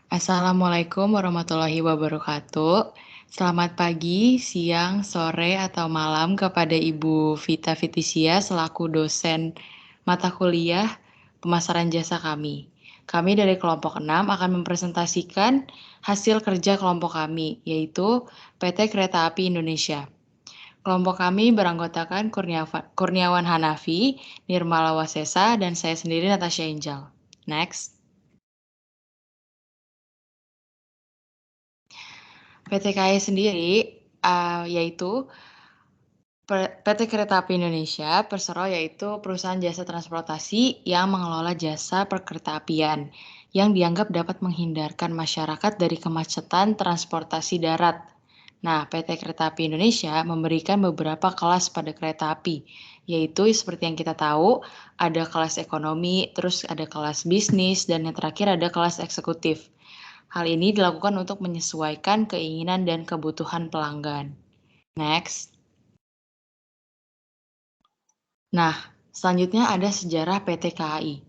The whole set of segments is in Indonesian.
Assalamualaikum warahmatullahi wabarakatuh. Selamat pagi, siang, sore, atau malam kepada Ibu Vita Fitisia selaku dosen mata kuliah pemasaran jasa kami. Kami dari kelompok 6 akan mempresentasikan hasil kerja kelompok kami, yaitu PT Kereta Api Indonesia. Kelompok kami beranggotakan Kurniawan Hanafi, Nirmala Wasesa, dan saya sendiri Natasha Angel. Next. PT KAI sendiri yaitu PT Kereta Api Indonesia Persero, yaitu perusahaan jasa transportasi yang mengelola jasa perkeretaapian yang dianggap dapat menghindarkan masyarakat dari kemacetan transportasi darat. Nah, PT Kereta Api Indonesia memberikan beberapa kelas pada kereta api, yaitu seperti yang kita tahu, ada kelas ekonomi, terus ada kelas bisnis, dan yang terakhir ada kelas eksekutif. Hal ini dilakukan untuk menyesuaikan keinginan dan kebutuhan pelanggan. Next. Nah, selanjutnya ada sejarah PT KAI.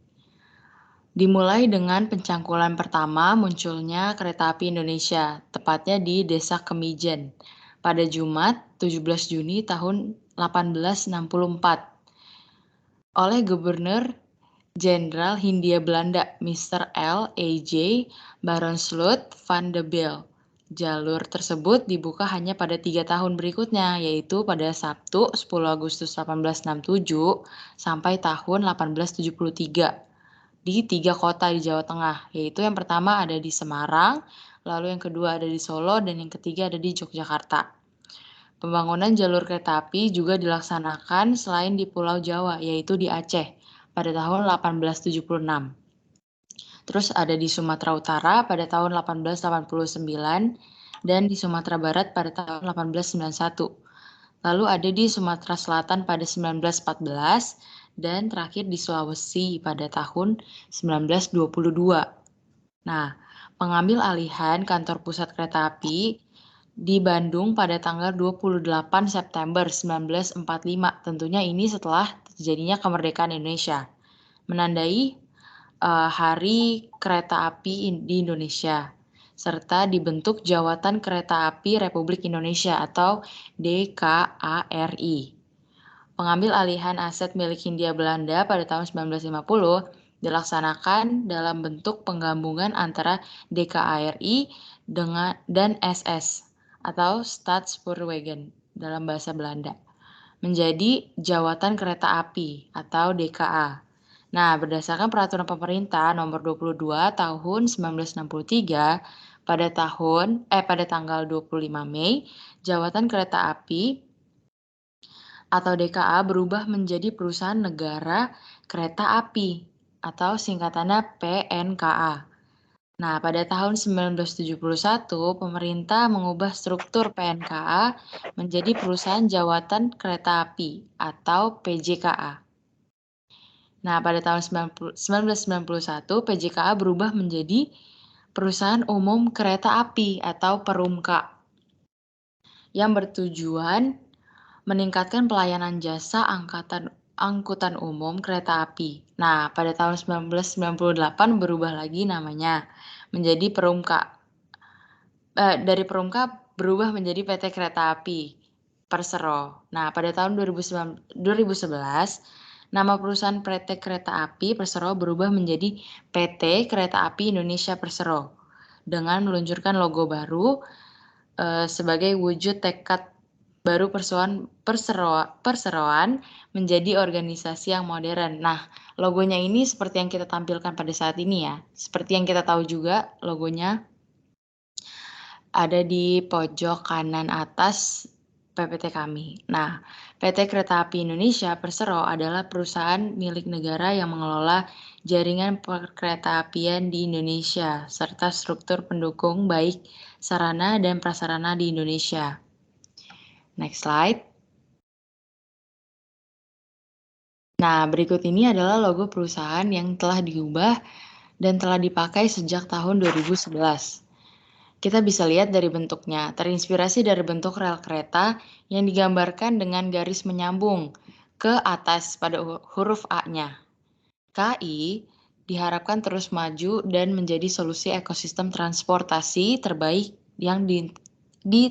Dimulai dengan pencangkulan pertama munculnya Kereta Api Indonesia, tepatnya di Desa Kemijen, pada Jumat 17 Juni tahun 1864, oleh Gubernur Jenderal Hindia Belanda, Mr. L. A. J. Baron Sloot van de Bijl. Jalur tersebut dibuka hanya pada 3 tahun berikutnya, yaitu pada Sabtu 10 Agustus 1867 sampai tahun 1873 di 3 kota di Jawa Tengah, yaitu yang pertama ada di Semarang, lalu yang kedua ada di Solo, dan yang ketiga ada di Yogyakarta. Pembangunan jalur kereta api juga dilaksanakan selain di Pulau Jawa, yaitu di Aceh pada tahun 1876. Terus ada di Sumatera Utara pada tahun 1889 dan di Sumatera Barat pada tahun 1891. Lalu ada di Sumatera Selatan pada 1914 dan terakhir di Sulawesi pada tahun 1922. Nah, pengambil alihan kantor pusat kereta api di Bandung pada tanggal 28 September 1945. Tentunya ini setelah terjadinya kemerdekaan Indonesia, menandai Hari Kereta Api di Indonesia, serta dibentuk Jawatan Kereta Api Republik Indonesia atau DKARI. Pengambil alihan aset milik Hindia Belanda pada tahun 1950 dilaksanakan dalam bentuk penggabungan antara DKARI dan SS atau Staatspoorwegen dalam bahasa Belanda, menjadi Jawatan Kereta Api atau DKA. Nah, berdasarkan peraturan pemerintah nomor 22 tahun 1963 pada tanggal 25 Mei, Jawatan Kereta Api atau DKA berubah menjadi Perusahaan Negara Kereta Api atau singkatannya PNKA. Nah, pada tahun 1971, pemerintah mengubah struktur PNKA menjadi Perusahaan Jawatan Kereta Api atau PJKA. Nah, pada tahun 1991, PJKA berubah menjadi Perusahaan Umum Kereta Api atau Perumka yang bertujuan meningkatkan pelayanan jasa angkutan umum kereta api. Nah, pada tahun 1998 berubah lagi namanya menjadi Perumka. Dari Perumka berubah menjadi PT Kereta Api Persero. Nah, pada tahun 2011, nama perusahaan PT Kereta Api Persero berubah menjadi PT Kereta Api Indonesia Persero dengan meluncurkan logo baru sebagai wujud tekad baru perseroan menjadi organisasi yang modern. Nah, logonya ini seperti yang kita tampilkan pada saat ini ya. Seperti yang kita tahu juga, logonya ada di pojok kanan atas PPT kami. Nah, PT Kereta Api Indonesia Persero adalah perusahaan milik negara yang mengelola jaringan perkeretaapian di Indonesia serta struktur pendukung baik sarana dan prasarana di Indonesia. Next slide. Nah, berikut ini adalah logo perusahaan yang telah diubah dan telah dipakai sejak tahun 2011. Kita bisa lihat dari bentuknya, terinspirasi dari bentuk rel kereta yang digambarkan dengan garis menyambung ke atas pada huruf A-nya. KI diharapkan terus maju dan menjadi solusi ekosistem transportasi terbaik yang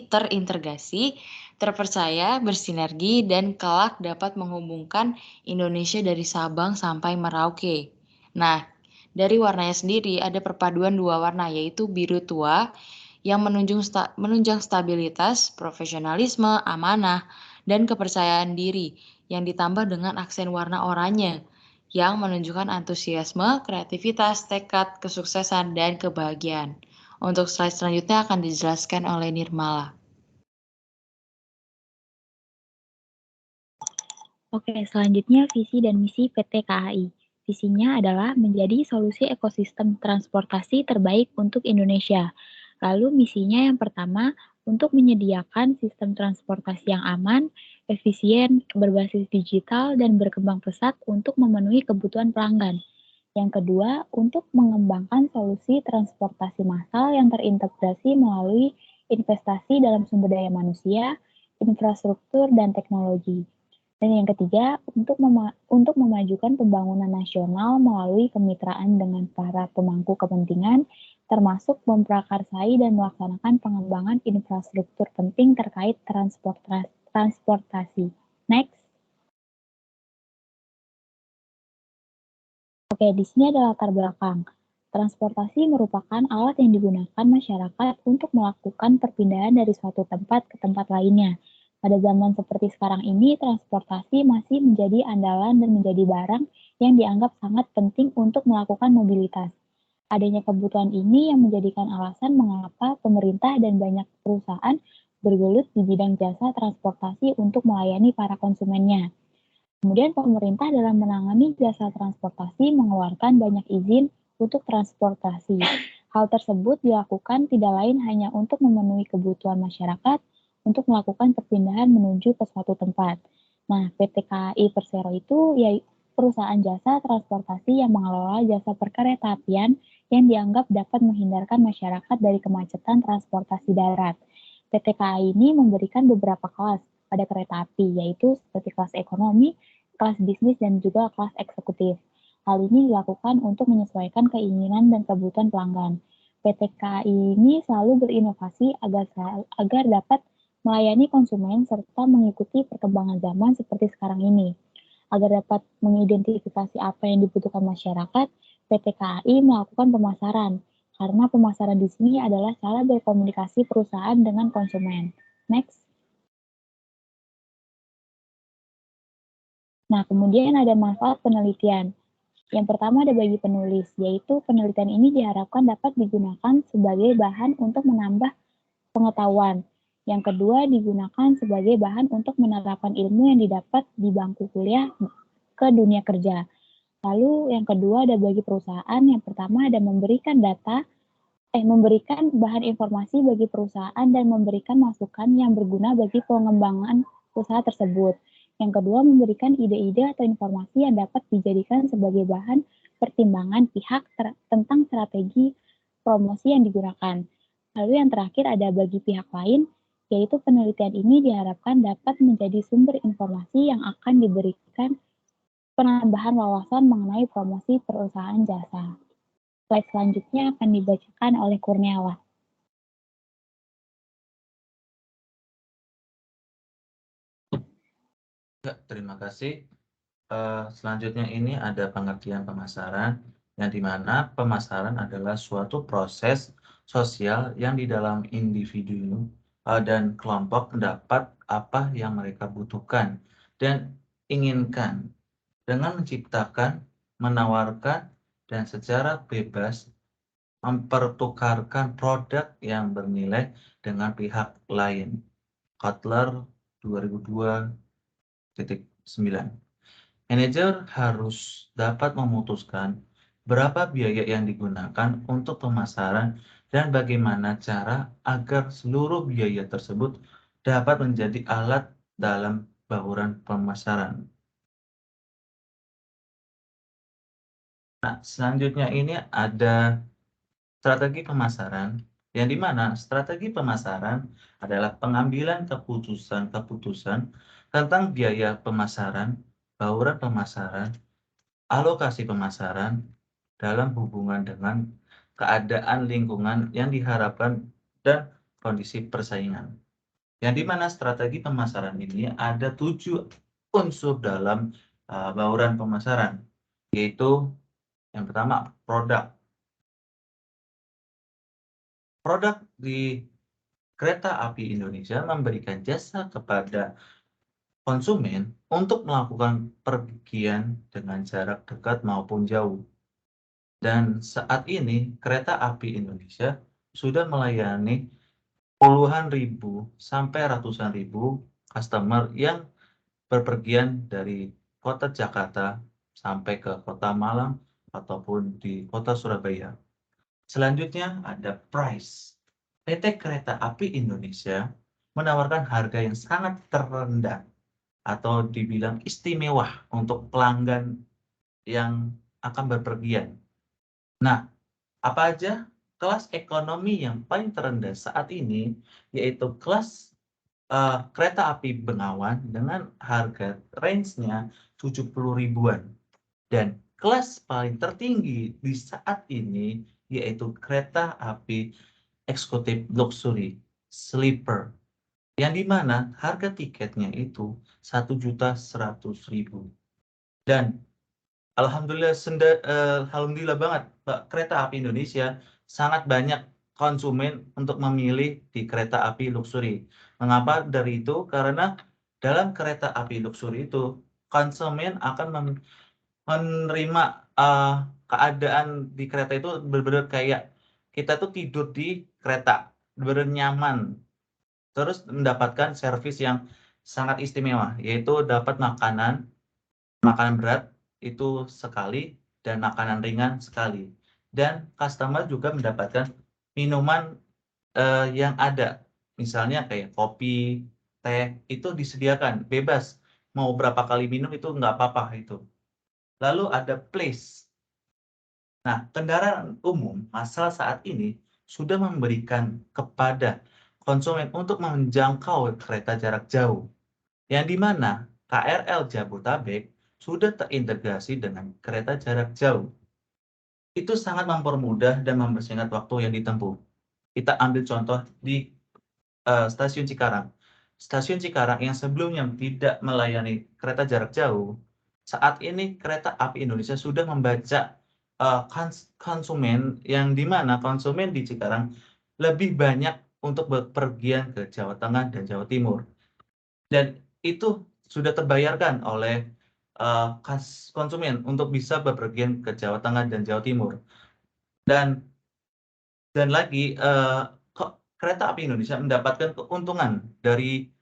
terintegrasi, terpercaya, bersinergi, dan kelak dapat menghubungkan Indonesia dari Sabang sampai Merauke. Nah, dari warnanya sendiri ada perpaduan dua warna yaitu biru tua yang menunjang stabilitas, profesionalisme, amanah, dan kepercayaan diri yang ditambah dengan aksen warna oranye yang menunjukkan antusiasme, kreativitas, tekad, kesuksesan, dan kebahagiaan. Untuk slide selanjutnya akan dijelaskan oleh Nirmala. Oke, selanjutnya visi dan misi PT KAI. Visinya adalah menjadi solusi ekosistem transportasi terbaik untuk Indonesia. Lalu misinya yang pertama, untuk menyediakan sistem transportasi yang aman, efisien, berbasis digital, dan berkembang pesat untuk memenuhi kebutuhan pelanggan. Yang kedua, untuk mengembangkan solusi transportasi massal yang terintegrasi melalui investasi dalam sumber daya manusia, infrastruktur, dan teknologi. Dan yang ketiga, untuk memajukan pembangunan nasional melalui kemitraan dengan para pemangku kepentingan, termasuk memprakarsai dan melaksanakan pengembangan infrastruktur penting terkait transportasi. Next. Oke, di sini ada latar belakang. Transportasi merupakan alat yang digunakan masyarakat untuk melakukan perpindahan dari suatu tempat ke tempat lainnya. Pada zaman seperti sekarang ini, transportasi masih menjadi andalan dan menjadi barang yang dianggap sangat penting untuk melakukan mobilitas. Adanya kebutuhan ini yang menjadikan alasan mengapa pemerintah dan banyak perusahaan bergelut di bidang jasa transportasi untuk melayani para konsumennya. Kemudian pemerintah dalam menangani jasa transportasi mengeluarkan banyak izin untuk transportasi. Hal tersebut dilakukan tidak lain hanya untuk memenuhi kebutuhan masyarakat untuk melakukan perpindahan menuju ke suatu tempat. Nah, PT KAI Persero itu ya perusahaan jasa transportasi yang mengelola jasa perkeretaapian yang dianggap dapat menghindarkan masyarakat dari kemacetan transportasi darat. PT KAI ini memberikan beberapa kelas pada kereta api, yaitu seperti kelas ekonomi, kelas bisnis, dan juga kelas eksekutif. Hal ini dilakukan untuk menyesuaikan keinginan dan kebutuhan pelanggan. PT KAI ini selalu berinovasi agar dapat melayani konsumen serta mengikuti perkembangan zaman seperti sekarang ini. Agar dapat mengidentifikasi apa yang dibutuhkan masyarakat, PT KAI melakukan pemasaran, karena pemasaran di sini adalah cara berkomunikasi perusahaan dengan konsumen. Next. Nah, kemudian ada manfaat penelitian. Yang pertama ada bagi penulis, yaitu penelitian ini diharapkan dapat digunakan sebagai bahan untuk menambah pengetahuan. Yang kedua digunakan sebagai bahan untuk menerapkan ilmu yang didapat di bangku kuliah ke dunia kerja. Lalu yang kedua ada bagi perusahaan, yang pertama ada memberikan bahan informasi bagi perusahaan dan memberikan masukan yang berguna bagi pengembangan usaha tersebut. Yang kedua, memberikan ide-ide atau informasi yang dapat dijadikan sebagai bahan pertimbangan pihak tentang strategi promosi yang digunakan. Lalu yang terakhir ada bagi pihak lain, yaitu penelitian ini diharapkan dapat menjadi sumber informasi yang akan diberikan penambahan wawasan mengenai promosi perusahaan jasa. Slide selanjutnya akan dibacakan oleh Kurniawan. Ya, terima kasih. Selanjutnya ini ada pengertian pemasaran, yang dimana pemasaran adalah suatu proses sosial yang di dalam individu dan kelompok mendapat apa yang mereka butuhkan dan inginkan dengan menciptakan, menawarkan, dan secara bebas mempertukarkan produk yang bernilai dengan pihak lain. Kotler 2002.9. Manajer harus dapat memutuskan berapa biaya yang digunakan untuk pemasaran dan bagaimana cara agar seluruh biaya tersebut dapat menjadi alat dalam bauran pemasaran. Nah, selanjutnya ini ada strategi pemasaran, yang dimana strategi pemasaran adalah pengambilan keputusan-keputusan tentang biaya pemasaran, bauran pemasaran, alokasi pemasaran, dalam hubungan dengan keadaan lingkungan yang diharapkan dan kondisi persaingan. Yang di mana strategi pemasaran ini ada 7 unsur dalam bauran pemasaran, yaitu yang pertama produk. Produk di Kereta Api Indonesia memberikan jasa kepada konsumen untuk melakukan pergian dengan jarak dekat maupun jauh. Dan saat ini Kereta Api Indonesia sudah melayani puluhan ribu sampai ratusan ribu customer yang berpergian dari kota Jakarta sampai ke kota Malang ataupun di kota Surabaya. Selanjutnya ada price. PT Kereta Api Indonesia menawarkan harga yang sangat terendah atau dibilang istimewa untuk pelanggan yang akan berpergian. Nah, apa aja kelas ekonomi yang paling terendah saat ini, yaitu kelas kereta api Bengawan dengan harga range-nya 70 ribuan. Dan kelas paling tertinggi di saat ini, yaitu kereta api eksekutif luxury, sleeper, yang dimana harga tiketnya itu 1.100.000. Dan alhamdulillah banget, Kereta Api Indonesia sangat banyak konsumen untuk memilih di kereta api luxury. Mengapa dari itu? Karena dalam kereta api luxury itu konsumen akan menerima keadaan di kereta itu benar-benar kayak kita tuh tidur di kereta, benar-benar nyaman. Terus mendapatkan servis yang sangat istimewa, yaitu dapat makanan berat itu sekali dan makanan ringan sekali. Dan customer juga mendapatkan minuman yang ada, misalnya kayak kopi, teh, itu disediakan bebas. Mau berapa kali minum itu nggak apa-apa itu. Lalu ada place. Nah, kendaraan umum masal saat ini sudah memberikan kepada konsumen untuk menjangkau kereta jarak jauh, yang di mana KRL Jabodetabek sudah terintegrasi dengan kereta jarak jauh. Itu sangat mempermudah dan mempersingkat waktu yang ditempuh. Kita ambil contoh di stasiun Cikarang. Stasiun Cikarang yang sebelumnya tidak melayani kereta jarak jauh, saat ini Kereta Api Indonesia sudah membaca konsumen, yang di mana konsumen di Cikarang lebih banyak untuk bepergian ke Jawa Tengah dan Jawa Timur. Dan itu sudah terbayarkan oleh konsumen untuk bisa bepergian ke Jawa Tengah dan Jawa Timur. Dan lagi Kereta Api Indonesia mendapatkan keuntungan dari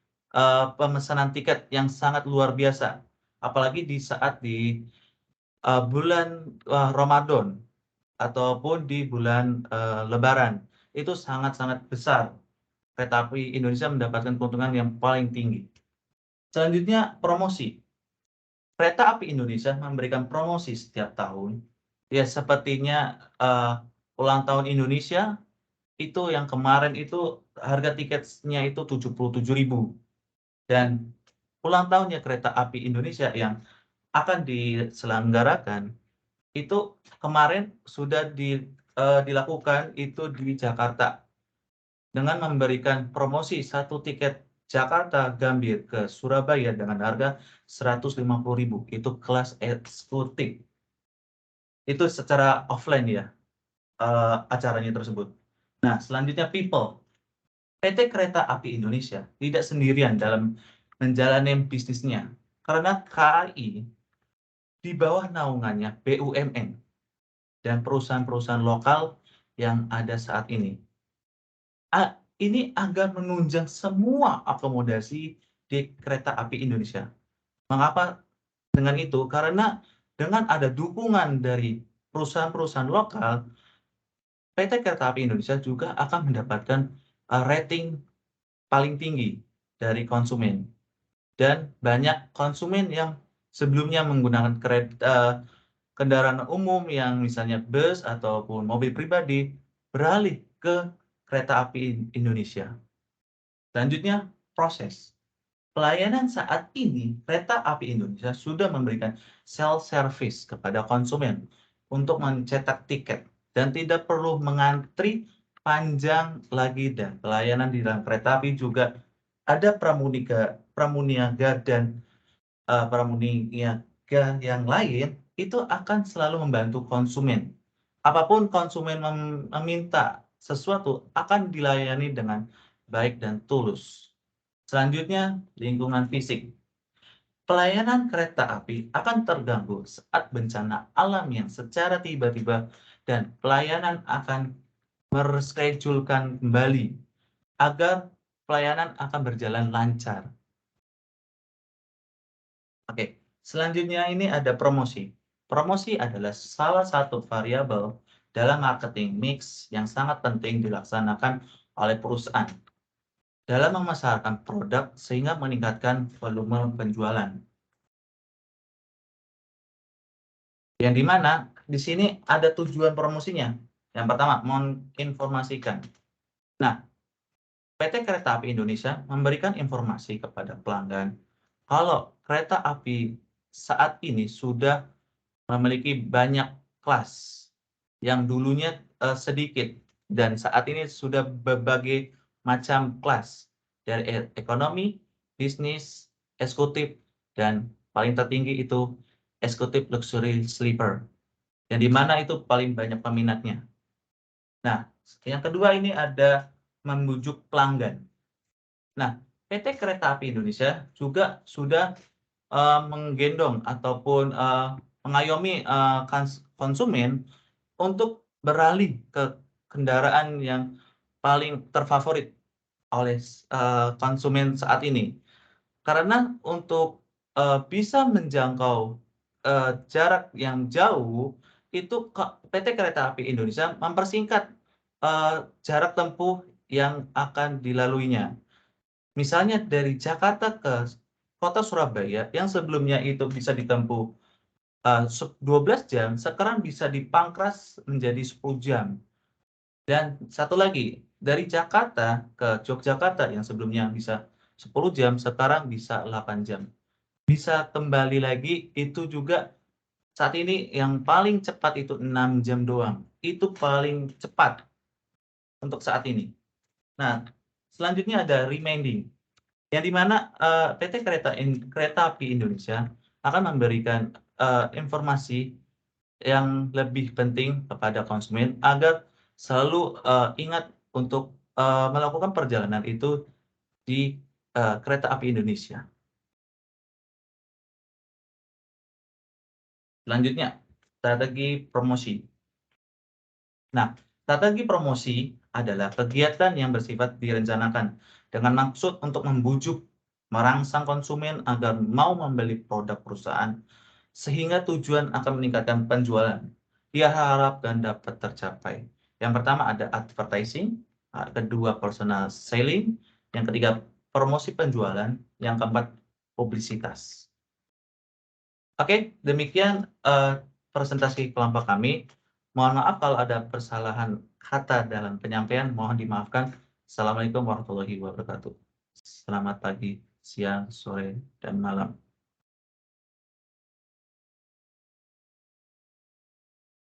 pemesanan tiket yang sangat luar biasa, apalagi di saat di bulan Ramadan ataupun di bulan Lebaran, itu sangat-sangat besar. Kereta Api Indonesia mendapatkan keuntungan yang paling tinggi. Selanjutnya, promosi. Kereta Api Indonesia memberikan promosi setiap tahun. Ya, sepertinya ulang tahun Indonesia itu yang kemarin itu harga tiketnya itu 77.000. Dan ulang tahunnya Kereta Api Indonesia yang akan diselenggarakan itu kemarin sudah dilakukan itu di Jakarta dengan memberikan promosi satu tiket Jakarta Gambir ke Surabaya dengan harga 150.000. Itu kelas eksekutif. Itu secara offline ya acaranya tersebut. Nah, selanjutnya people. PT Kereta Api Indonesia tidak sendirian dalam menjalani bisnisnya, karena KAI di bawah naungannya BUMN dan perusahaan-perusahaan lokal yang ada saat ini. Ini agar menunjang semua akomodasi di Kereta Api Indonesia. Mengapa dengan itu? Karena dengan ada dukungan dari perusahaan-perusahaan lokal, PT Kereta Api Indonesia juga akan mendapatkan rating paling tinggi dari konsumen. Dan banyak konsumen yang sebelumnya menggunakan kendaraan umum yang misalnya bus ataupun mobil pribadi beralih ke Kereta Api Indonesia. Selanjutnya, proses. Pelayanan saat ini, Kereta Api Indonesia sudah memberikan self-service kepada konsumen untuk mencetak tiket dan tidak perlu mengantri panjang lagi, dan pelayanan di dalam kereta api juga ada pramuniaga dan pramuniaga yang lain itu akan selalu membantu konsumen. Apapun konsumen meminta sesuatu akan dilayani dengan baik dan tulus. Selanjutnya, lingkungan fisik. Pelayanan kereta api akan terganggu saat bencana alam yang secara tiba-tiba, dan pelayanan akan mereschedulkan kembali agar pelayanan akan berjalan lancar. Oke, selanjutnya ini ada promosi. Promosi adalah salah satu variabel dalam marketing mix yang sangat penting dilaksanakan oleh perusahaan dalam memasarkan produk sehingga meningkatkan volume penjualan. Yang dimana di sini ada tujuan promosinya. Yang pertama, menginformasikan. Nah, PT Kereta Api Indonesia memberikan informasi kepada pelanggan kalau kereta api saat ini sudah memiliki banyak kelas yang dulunya sedikit, dan saat ini sudah berbagai macam kelas dari ekonomi, bisnis, eksekutif, dan paling tertinggi itu eksekutif luxury sleeper, yang dimana itu paling banyak peminatnya. Nah, yang kedua ini ada membujuk pelanggan. Nah, PT Kereta Api Indonesia juga sudah menggendong ataupun mengayomi konsumen untuk beralih ke kendaraan yang paling terfavorit oleh konsumen saat ini. Karena untuk bisa menjangkau jarak yang jauh, itu PT Kereta Api Indonesia mempersingkat jarak tempuh yang akan dilaluinya. Misalnya dari Jakarta ke kota Surabaya yang sebelumnya itu bisa ditempuh 12 jam, sekarang bisa dipangkas menjadi 10 jam. Dan satu lagi, dari Jakarta ke Yogyakarta yang sebelumnya bisa 10 jam, sekarang bisa 8 jam. Bisa kembali lagi, itu juga saat ini yang paling cepat itu 6 jam doang. Itu paling cepat untuk saat ini. Nah, selanjutnya ada remaining, yang dimana PT Kereta Api Indonesia akan memberikan informasi yang lebih penting kepada konsumen agar selalu ingat untuk melakukan perjalanan itu di Kereta Api Indonesia. Selanjutnya, strategi promosi. Nah, strategi promosi adalah kegiatan yang bersifat direncanakan dengan maksud untuk membujuk, merangsang konsumen agar mau membeli produk perusahaan, sehingga tujuan akan meningkatkan penjualan diharapkan dapat tercapai. Yang pertama ada advertising, kedua personal selling, yang ketiga promosi penjualan, yang keempat publisitas. Oke, demikian presentasi kelompok kami. Mohon maaf kalau ada kesalahan kata dalam penyampaian, mohon dimaafkan. Assalamualaikum warahmatullahi wabarakatuh. Selamat pagi, siang, sore, dan malam.